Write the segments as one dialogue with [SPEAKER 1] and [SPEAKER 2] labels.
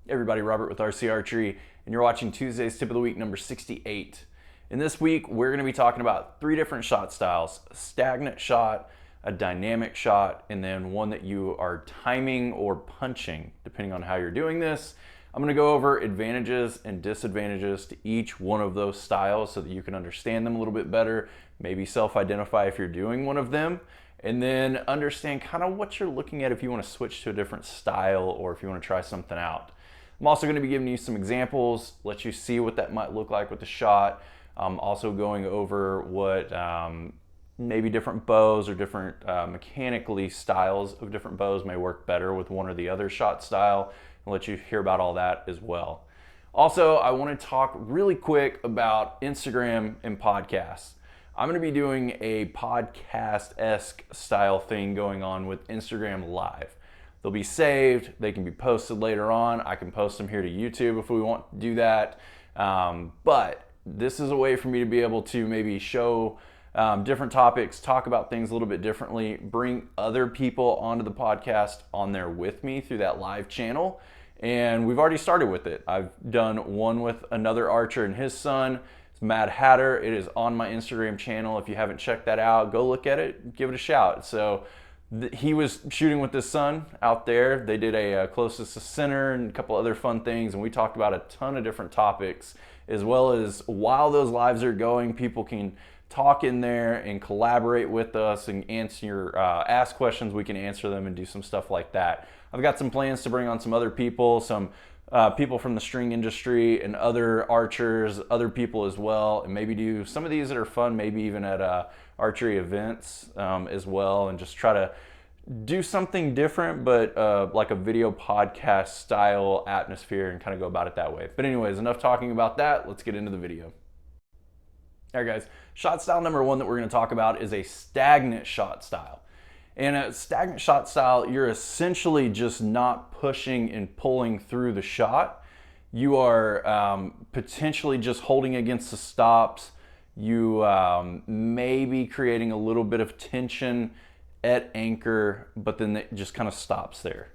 [SPEAKER 1] Everybody, Robert with RC Archery, and you're watching Tuesday's Tip of the Week number 68. In this week, we're going to be talking about 3 different shot styles: a stagnant shot, a dynamic shot, and then one that you are timing or punching, depending on how you're doing this. I'm going to go over advantages and disadvantages to each one of those styles so that you can understand them a little bit better, maybe self-identify if you're doing one of them, and then understand kind of what you're looking at if you want to switch to a different style or if you want to try something out. I'm also going to be giving you some examples, let you see what that might look like with the shot. I'm also going over what maybe different bows or different mechanically styles of different bows may work better with one or the other shot style, and let you hear about all that as well. Also, I want to talk really quick about Instagram and podcasts. I'm going to be doing a podcast-esque style thing going on with Instagram Live. They'll be saved, they can be posted later on. I can post them here to YouTube if we want to do that. But this is a way for me to be able to maybe show different topics, talk about things a little bit differently, bring other people onto the podcast on there with me through that live channel. And we've already started with it. I've done one with another archer and his son. It's Mad Hatter. It is on my Instagram channel. If you haven't checked that out, go look at it, give it a shout. So he was shooting with his son out there. They did a closest to center and a couple other fun things, and we talked about a ton of different topics, as well as while those lives are going, people can talk in there and collaborate with us and ask questions. We can answer them and do some stuff like that. I've got some plans to bring on some other people, some people from the string industry and other archers, other people as well, and maybe do some of these that are fun, maybe even at archery events as well, and just try to do something different, but like a video podcast style atmosphere and kind of go about it that way. But anyways, enough talking about that. Let's get into the video. All right, guys, shot style number 1 that we're going to talk about is a stagnant shot style. In a stagnant shot style, you're essentially just not pushing and pulling through the shot. You are potentially just holding against the stops. You may be creating a little bit of tension at anchor, but then it just kind of stops there.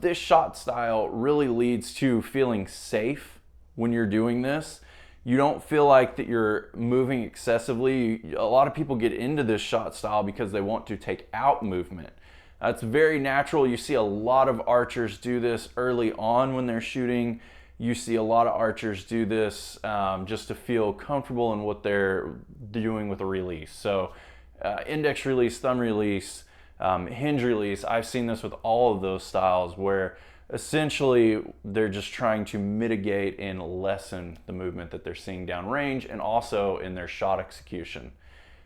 [SPEAKER 1] This shot style really leads to feeling safe when you're doing this. You don't feel like that you're moving excessively. A lot of people get into this shot style because they want to take out movement. It's very natural. You see a lot of archers do this early on when they're shooting. You see a lot of archers do this just to feel comfortable in what they're doing with a release. So index release, thumb release, hinge release. I've seen this with all of those styles where essentially they're just trying to mitigate and lessen the movement that they're seeing downrange and also in their shot execution.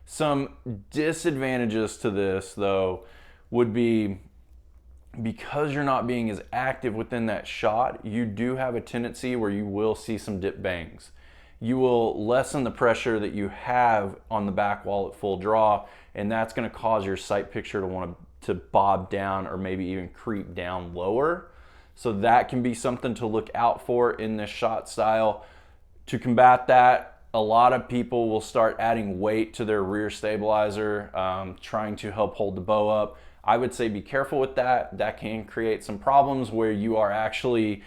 [SPEAKER 1] Some disadvantages to this though would be, because you're not being as active within that shot, you do have a tendency where you will see some dip bangs. You will lessen the pressure that you have on the back wall at full draw, and that's going to cause your sight picture to want to bob down or maybe even creep down lower. So that can be something to look out for in this shot style. To combat that, a lot of people will start adding weight to their rear stabilizer, trying to help hold the bow up. I would say be careful with that. That can create some problems where you are actually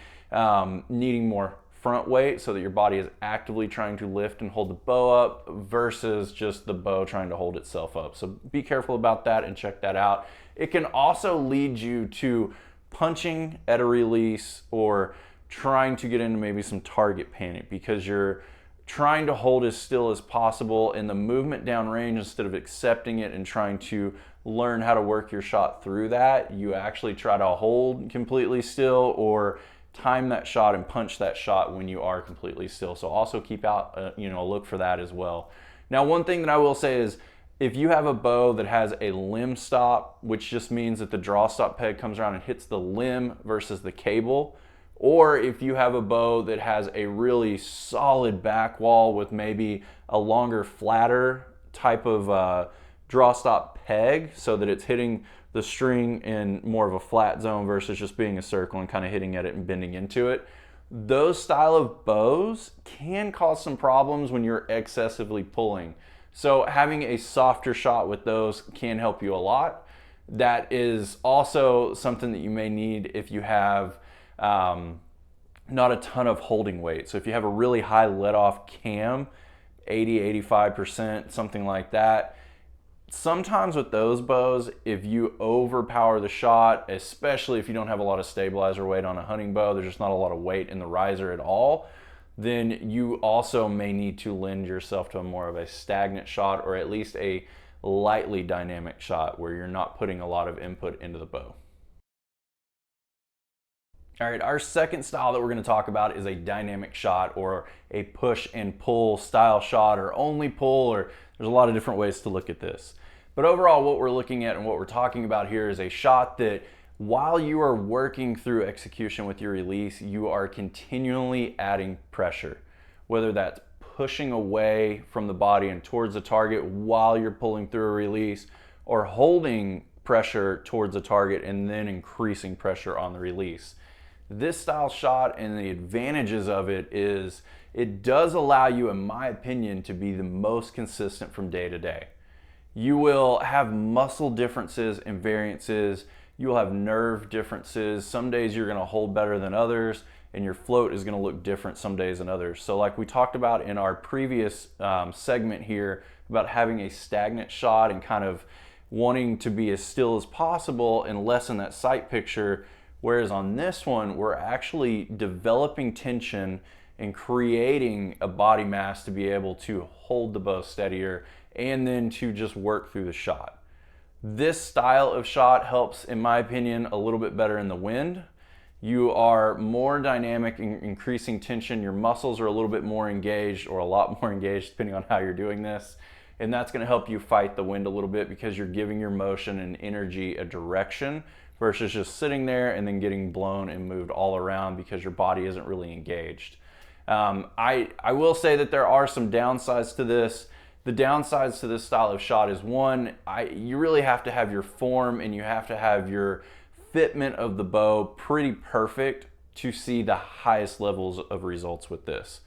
[SPEAKER 1] needing more front weight so that your body is actively trying to lift and hold the bow up versus just the bow trying to hold itself up. So be careful about that and check that out. It can also lead you to punching at a release or trying to get into maybe some target panic because you're trying to hold as still as possible in the movement downrange. Instead of accepting it and trying to learn how to work your shot through that, you actually try to hold completely still or time that shot and punch that shot when you are completely still. So also keep out a look for that as well. Now, one thing that I will say is, if you have a bow that has a limb stop, which just means that the draw stop peg comes around and hits the limb versus the cable, or if you have a bow that has a really solid back wall with maybe a longer, flatter type of draw stop peg so that it's hitting the string in more of a flat zone versus just being a circle and kind of hitting at it and bending into it, those style of bows can cause some problems when you're excessively pulling. So having a softer shot with those can help you a lot. That is also something that you may need if you have not a ton of holding weight. So if you have a really high let off cam, 80-85%, something like that, sometimes with those bows, if you overpower the shot, especially if you don't have a lot of stabilizer weight on a hunting bow, there's just not a lot of weight in the riser at all, then you also may need to lend yourself to a more of a stagnant shot, or at least a lightly dynamic shot where you're not putting a lot of input into the bow. All right, our second style that we're going to talk about is a dynamic shot, or a push and pull style shot, or only pull, or there's a lot of different ways to look at this. But overall, what we're looking at and what we're talking about here is a shot that while you are working through execution with your release, you are continually adding pressure, whether that's pushing away from the body and towards the target while you're pulling through a release, or holding pressure towards the target and then increasing pressure on the release. This style shot, and the advantages of it is it does allow you, in my opinion, to be the most consistent from day to day. You will have muscle differences and variances. You will have nerve differences. Some days you're going to hold better than others, and your float is going to look different some days than others. So like we talked about in our previous segment here about having a stagnant shot and kind of wanting to be as still as possible and lessen that sight picture, whereas on this one, we're actually developing tension and creating a body mass to be able to hold the bow steadier and then to just work through the shot. This style of shot helps, in my opinion, a little bit better in the wind. You are more dynamic in increasing tension. Your muscles are a little bit more engaged, or a lot more engaged depending on how you're doing this. And that's going to help you fight the wind a little bit because you're giving your motion and energy a direction versus just sitting there and then getting blown and moved all around because your body isn't really engaged. I will say that there are some downsides to this. The downsides to this style of shot is one, you really have to have your form and you have to have your fitment of the bow pretty perfect to see the highest levels of results with this.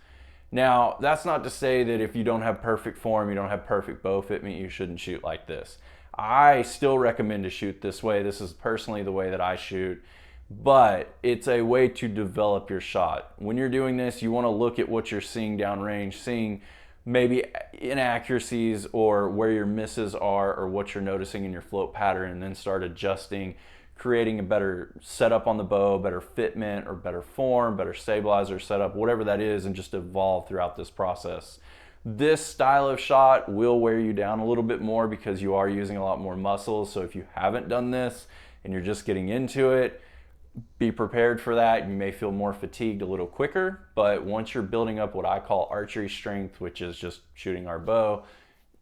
[SPEAKER 1] Now, that's not to say that if you don't have perfect form, you don't have perfect bow fitment, you shouldn't shoot like this. I still recommend to shoot this way. This is personally the way that I shoot, but it's a way to develop your shot. When you're doing this, you want to look at what you're seeing downrange, seeing maybe inaccuracies or where your misses are or what you're noticing in your float pattern, and then start adjusting, creating a better setup on the bow, better fitment or better form, better stabilizer setup, whatever that is, and just evolve throughout this process. This style of shot will wear you down a little bit more because you are using a lot more muscles. So if you haven't done this and you're just getting into it, be prepared for that. You may feel more fatigued a little quicker, but once you're building up what I call archery strength, which is just shooting our bow,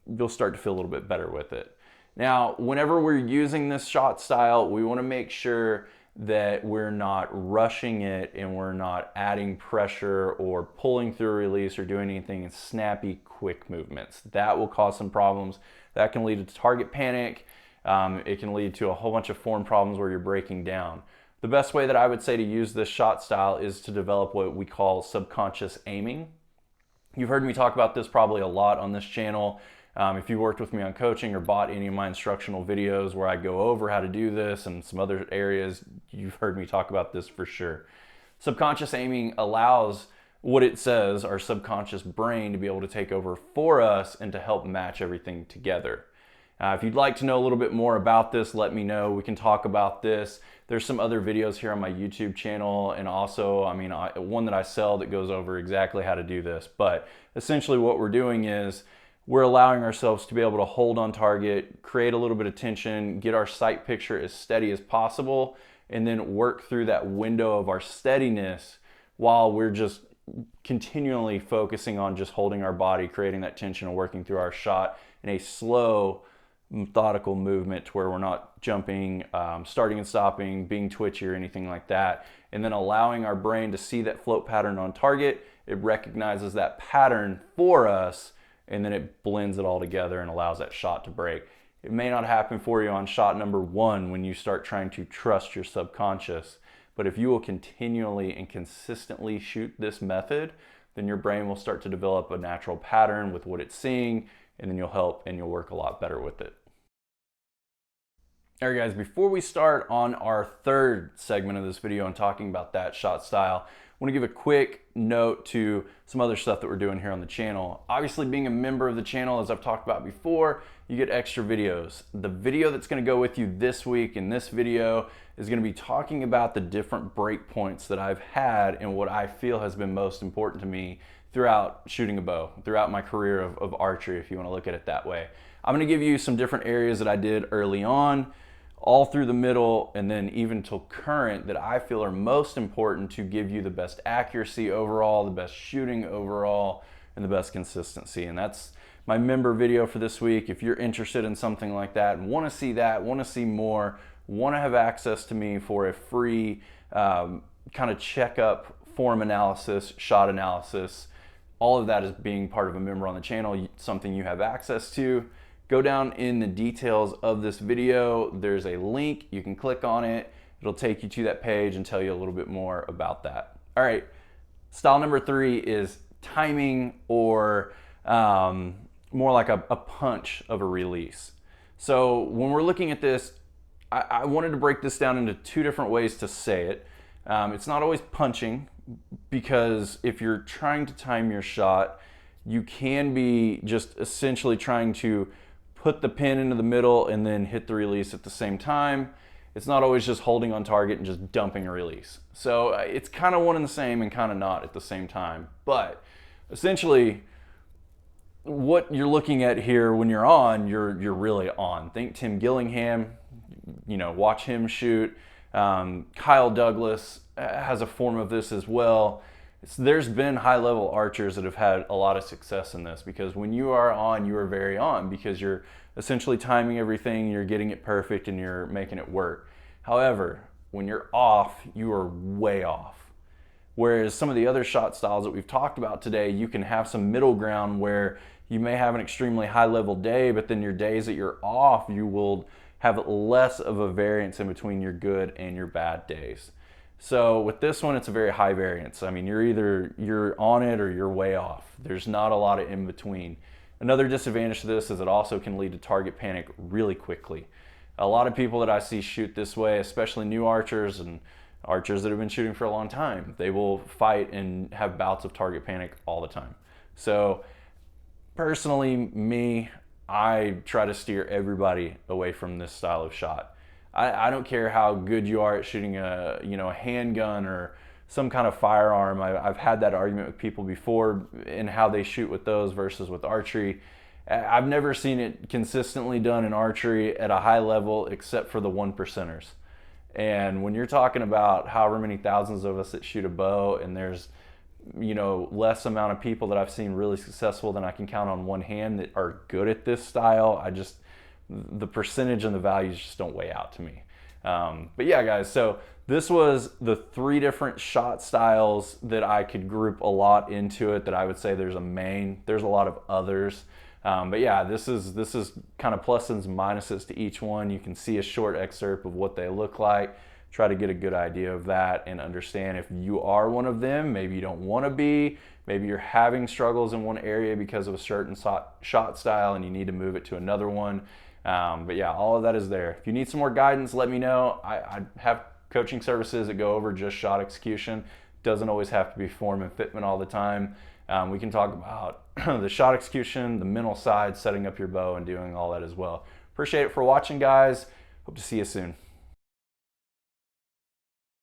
[SPEAKER 1] you'll start to feel a little bit better with it. Now, whenever we're using this shot style, we want to make sure that we're not rushing it and we're not adding pressure or pulling through a release or doing anything in snappy, quick movements. That will cause some problems. That can lead to target panic. It can lead to a whole bunch of form problems where you're breaking down. The best way that I would say to use this shot style is to develop what we call subconscious aiming. You've heard me talk about this probably a lot on this channel. If you worked with me on coaching or bought any of my instructional videos where I go over how to do this and some other areas, you've heard me talk about this for sure. Subconscious aiming allows what it says, our subconscious brain, to be able to take over for us and to help match everything together. If you'd like to know a little bit more about this, let me know. We can talk about this. There's some other videos here on my YouTube channel, and also, one that I sell that goes over exactly how to do this. But essentially what we're doing is we're allowing ourselves to be able to hold on target, create a little bit of tension, get our sight picture as steady as possible, and then work through that window of our steadiness while we're just continually focusing on just holding our body, creating that tension, and working through our shot in a slow, methodical movement to where we're not jumping, starting and stopping, being twitchy or anything like that. And then allowing our brain to see that float pattern on target. It recognizes that pattern for us, and then it blends it all together and allows that shot to break. It may not happen for you on shot number one when you start trying to trust your subconscious, but if you will continually and consistently shoot this method, then your brain will start to develop a natural pattern with what it's seeing, and then you'll work a lot better with it. All right, guys, before we start on our third segment of this video and talking about that shot style, want to give a quick note to some other stuff that we're doing here on the channel. Obviously, being a member of the channel, as I've talked about before, you get extra videos. The video that's going to go with you this week in this video is going to be talking about the different break points that I've had and what I feel has been most important to me throughout shooting a bow, throughout my career of archery, if you want to look at it that way. I'm going to give you some different areas that I did early on, all through the middle, and then even till current, that I feel are most important to give you the best accuracy overall, the best shooting overall, and the best consistency. And that's my member video for this week. If you're interested in something like that and want to see that, want to see more, want to have access to me for a free kind of checkup, form analysis, shot analysis, all of that is being part of a member on the channel, something you have access to. Go down in the details of this video. There's a link. You can click on it. It'll take you to that page and tell you a little bit more about that. All right, style number 3 is timing, or more like a punch of a release. So when we're looking at this, I wanted to break this down into 2 different ways to say it. It's not always punching, because if you're trying to time your shot, you can be just essentially trying to put the pin into the middle and then hit the release at the same time. It's not always just holding on target and just dumping a release. So it's kind of one and the same and kind of not at the same time. But essentially, what you're looking at here, when you're on, you're really on. Think Tim Gillingham, watch him shoot. Kyle Douglas has a form of this as well. There's been high-level archers that have had a lot of success in this, because when you are on, you are very on, because you're essentially timing everything, you're getting it perfect, and you're making it work. However, when you're off, you are way off. Whereas some of the other shot styles that we've talked about today, you can have some middle ground where you may have an extremely high-level day, but then your days that you're off, you will have less of a variance in between your good and your bad days. So with this one, it's a very high variance. I mean, you're on it or you're way off. There's not a lot of in between. Another disadvantage to this is it also can lead to target panic really quickly. A lot of people that I see shoot this way, especially new archers and archers that have been shooting for a long time, they will fight and have bouts of target panic all the time. So personally, I try to steer everybody away from this style of shot. I don't care how good you are at shooting a handgun or some kind of firearm. I've had that argument with people before in how they shoot with those versus with archery. I've never seen it consistently done in archery at a high level except for the 1%ers. And when you're talking about however many thousands of us that shoot a bow, and there's less amount of people that I've seen really successful than I can count on one hand that are good at this style, the percentage and the values just don't weigh out to me. But yeah, guys, so this was the 3 different shot styles that I could group a lot into it, that I would say there's a main. There's a lot of others. But yeah, this is kind of pluses and minuses to each one. You can see a short excerpt of what they look like. Try to get a good idea of that and understand if you are one of them. Maybe you don't want to be. Maybe you're having struggles in one area because of a certain shot style and you need to move it to another one. But yeah, all of that is there. If you need some more guidance, let me know. I have coaching services that go over just shot execution. Doesn't always have to be form and fitment all the time. We can talk about the shot execution, the mental side, setting up your bow, and doing all that as well. Appreciate it for watching, guys. Hope to see you soon.